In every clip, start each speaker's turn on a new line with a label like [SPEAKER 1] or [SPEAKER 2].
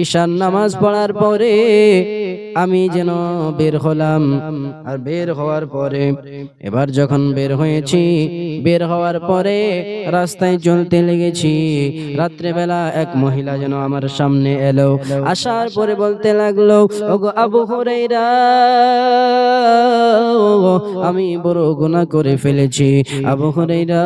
[SPEAKER 1] ঈশার নামাজ পড়ার পরে আমি যেন বের হলাম। আর বের হওয়ার পরে এবার যখন বের হয়েছি, বের হওয়ার পরে রাস্তায় চলতে লেগেছি। রাত্রেবেলা এক মহিলা যেন আমার সামনে এলো, আসার পরে বলতে লাগলো, ওগো আবু হুরায়রা, আমি বড় গুনাহ করে ফেলেছি। আবু হুরায়রা,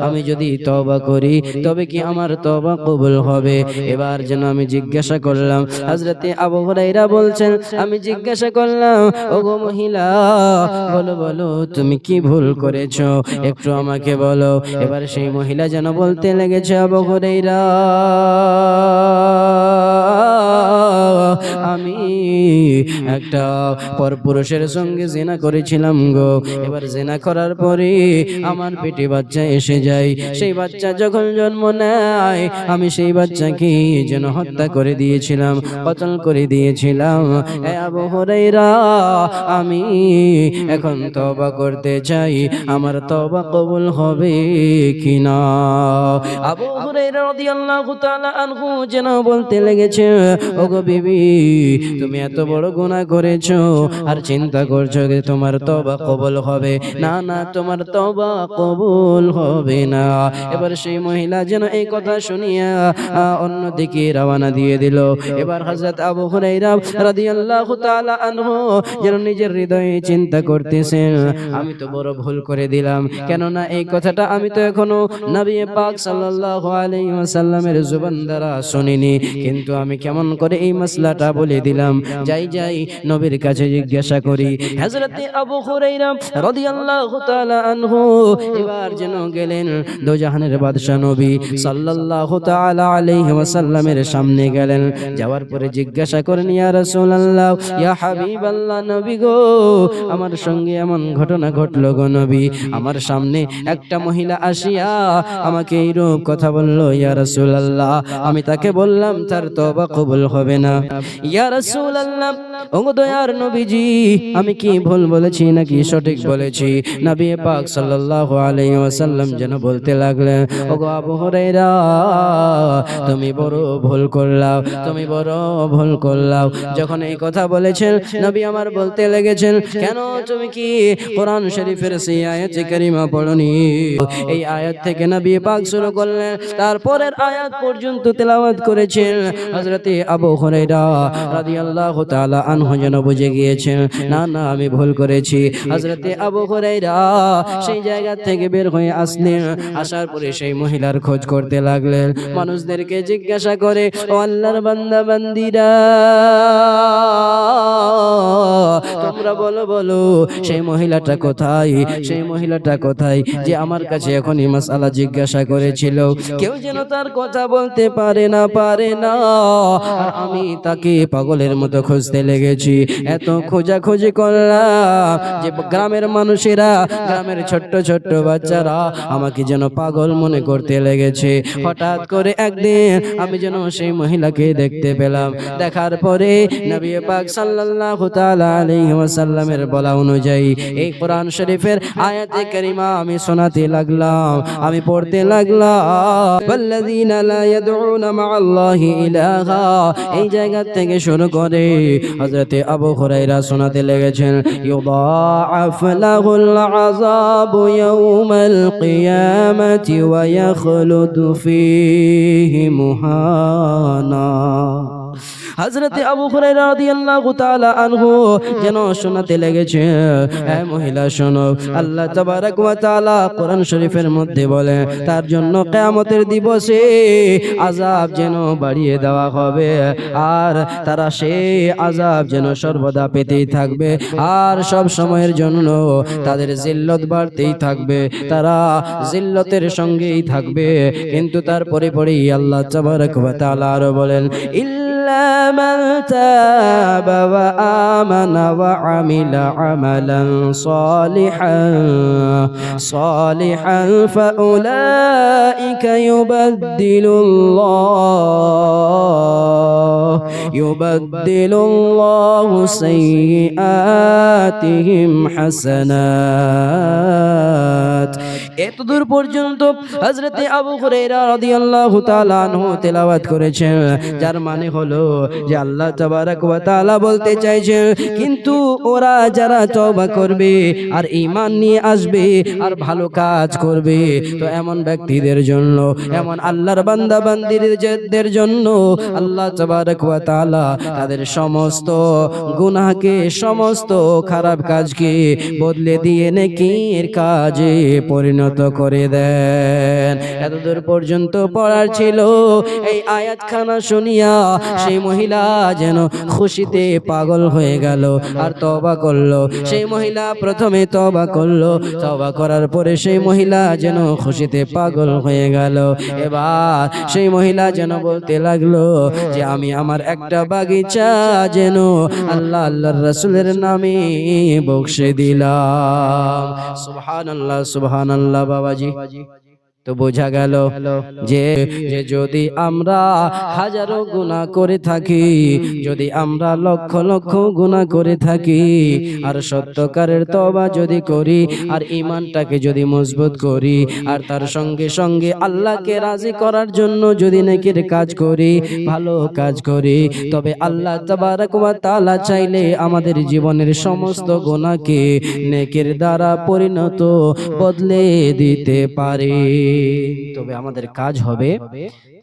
[SPEAKER 1] আমি যদি তওবা করি তবে কি আমার তওবা কবুল হবে? এবার যেন আমি জিজ্ঞাসা করলাম, হযরতে আবু হুরায়রা বলছেন, আমি জিজ্ঞাসা করলাম, ওগো মহিলা, বলো বলো তুমি কি ভুল করেছো, একটু আমাকে বলো। এবার সেই মহিলা যেন বলতে লেগেছে, আবু হুরায়রা, আমি একটা পরপুরুষের সঙ্গে জিনা করেছিলাম গো। এবার জিনা করার পরে আমার পেটে বাচ্চা এসে যায়। সেই বাচ্চা যখন জন্ম নেয়, আমি সেই বাচ্চাকে যেন হত্যা করে দিয়েছিলাম, কতল করে দিয়েছিলাম। এ আবু হুরায়রা, আমি এখন তওবা করতে চাই, আমার তওবা কবুল হবে কিনা? আবু হুরায়রা রাদিয়াল্লাহু তাআলা আনহু যেন বলতে লেগেছে, ওগো বিবি, তুমি এত বড় গুনাহ করেছো আর চিন্তা করছো যে তোমার তওবা কবুল হবে না? না, তোমার তওবা কবুল হবে না। এবার সেই মহিলা যেন এই কথা শুনিয়া অন্যদিকে রওনা দিয়ে দিল। এবার হযরত আবু হুরায়রা রাদিয়াল্লাহু তাআলা আনহু যেন নিজের হৃদয়ে চিন্তা করতেছেন, আমি তো বড় ভুল করে দিলাম। কেননা এই কথাটা আমি তো এখনো নবী পাক সাল্লাল্লাহু আলাইহি ওয়াসাল্লামের জুবান দ্বারা শুনিনি, কিন্তু আমি কেমন করে এই মাসলাটা বলে দিলাম। যাই যাই নবীর কাছে জিজ্ঞাসা করি। হযরত আবু হুরায়রা রাদিয়াল্লাহু তাআলা আনহু এবার যেন গেলেন দোজাহানের বাদশা নবী সাল্লাল্লাহু তাআলা আলাইহি ওয়াসাল্লামের সামনে গেলেন। যাওয়ার পরে জিজ্ঞাসা করেন, ইয়া রাসূলুল্লাহ, ইয়া হাবিবাল্লাহ, নবী গো, আমার সঙ্গে এমন ঘটনা ঘটলো গো নবী। আমার সামনে একটা মহিলা আসিয়া আমাকে এইরূপ কথা বলল, ইয়া রাসূলুল্লাহ, আমি তাকে বললাম তার তওবা কবুল হবে না। ইয়া রাসূলুল্লাহ, ওগো দয়ার নবীজি, আমি কি ভুল বলেছি নাকি সঠিক বলেছি? নবী পাক সাল্লাল্লাহু আলাইহি ওয়াসাল্লাম যেন বলতে লাগলেন, ওগো আবু হুরায়রা, তুমি বড় ভুল করলাও, তুমি বড় ভুল করলাও। যখন এই কথা বলেছেন, নবী আমার বলতে লেগেছেন, কেন তুমি কি কোরআন শরীফের সেই আয়াতে কারিমা পড়নি? এই আয়াত থেকে নবী পাক শুরু করলেন, তারপরের আয়াত পর্যন্ত তেলাওয়াত করেছেন। হযরতে আবু হুরায়রা রাদিয়াল্লাহু তাআলা আনহু যেন বুঝে গিয়েছেন, না না, আমি ভুল করেছি। হযরতে আবু হুরায়রা সেই জায়গা থেকে বের হয়ে আসলেন। আসার পরে সেই মহিলার খোঁজ করতে লাগলেন, মানুষদেরকে জিজ্ঞাসা করে, ও আল্লাহর বান্দা বান্দিরা, তোমরা বলো বলো, সেই মহিলাটা কোথায়? সেই মহিলাটা কোথায় যে আমার কাছে এখন এই মাসআলা জিজ্ঞাসা করেছিল? কেউ যেন তার কথা বলতে পারে না, পারে না। আর আমি তাকে পাগলের মতো খুঁজতে লেগেছি। এত খোঁজাখুঁজি করলাম যে গ্রামের মানুষেরা, গ্রামের ছোট্ট ছোট্ট বাচ্চারা আমাকে যেন পাগল মনে করতে লেগেছে। হঠাৎ করে একদিন আমি যেন সেই মহিলাকে দেখতে পেলাম। দেখার পরে নবী পাক সাল্লাল্লাহু তাআলা আলাইহি ওয়াসাল্লামের বলা অনুযায়ী এই কোরআন শরীফের আয়াতে কারিমা আমি শোনাতে লাগলাম, আমি পড়তে লাগলাম, ওয়াল্লাযীনা লা ইয়াদউনা মা'আল্লাহি ইলাহা, এই জায়গা থেকে শুরু করে হযরতে আবু হুরায়রা শোনাতে লেগেছেন, ইউদাআফ লাহুল আযাবু ইয়াওমাল কিয়ামাতি ওয়া ইয়াখলুদু ফীহি মুহানা। হযরতে আবু হুরায়রা রাদিয়াল্লাহু তাআলা আনহু যেন শোনাতে লেগেছে, হে মহিলা শোনো, আল্লাহ তাবারক ওয়া তাআলা কোরআন শরীফের মধ্যে বলে, তার জন্য কিয়ামতের দিবসে আযাব যেন বাড়িয়ে দেওয়া হবে, আর তারা সেই আযাব যেন সর্বদা পেতেই থাকবে, আর সব সময়ের জন্য তাদের জিল্লত বাড়তেই থাকবে, তারা জিল্লতের সঙ্গেই থাকবে। কিন্তু তার পরেই আল্লাহ তাবারক ওয়া তাআলা আরো বলেন, إلا من تاب وآمن وعمل عملا صالحا فأولئك يبدل الله سيئاتهم حسنات এতদূর পর্যন্ত হযরতে আবু হুরায়রা রাদিয়াল্লাহু তাআলা আনহু তেলাওয়াত করেছেন, যার মানে হলো যে আল্লাহ তাবারক ওয়া তাআলা বলতে চাইছেন কিন্তু ওরা যারা তওবা করবে আর ঈমান নিয়ে আসবে আর ভালো কাজ করবে, তো এমন ব্যক্তিদের জন্য, এমন আল্লাহর বান্দা বান্দীদের জন্য আল্লাহ তাবারক ওয়া তাআলা তাদের সমস্ত গুনাহকে, সমস্ত খারাপ কাজকে বদলে দিয়ে নেকির কাজে পরিণত করে দেন। এতদূর পর্যন্ত পড়ার ছিল। এই আয়াতখানা শুনিয়া সেই মহিলা যেন খুশিতে পাগল হয়ে গেল আর তওবা করলো। সেই মহিলা প্রথমে তওবা করলো, তওবা করার পরে সেই মহিলা যেন খুশিতে পাগল হয়ে গেল। এবার সেই মহিলা যেন বলতে লাগলো যে আমি আমার একটা বাগিচা যেন আল্লাহর রাসূলের নামে বখশে দিলাম। সুবহানাল্লাহ, সুবহানাল্লাহ বাবাজি। তো বোঝা গেল যে যদি আমরা হাজারো গুনাহ করে থাকি, যদি আমরা লক্ষ লক্ষ গুনাহ করে থাকি আর সত্যকারের তওবা যদি করি আর ঈমানটাকে যদি মজবুত করি আর তার সঙ্গে সঙ্গে আল্লাহকে রাজি করার জন্য যদি নেকির কাজ করি, ভালো কাজ করি, তবে আল্লাহ তাবারক ওয়া তাআলা চাইলে আমাদের জীবনের সমস্ত গুনাহকে নেকির দ্বারা পরিণত বদলে দিতে পারে। তবে আমাদের কাজ হবে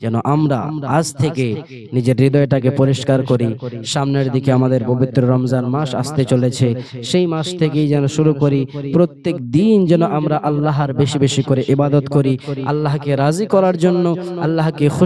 [SPEAKER 1] যেন আমরা আজ থেকে নিজের হৃদয়টাকে পরিষ্কার করি। সামনের দিকে আমাদের পবিত্র রমজান মাস আসতে চলেছে, সেই মাস থেকেই যেন শুরু করি প্রত্যেক দিন যেন আমরা আল্লাহর বেশি বেশি করে ইবাদত করি, আল্লাহকে রাজি করার জন্য, আল্লাহকে খুশি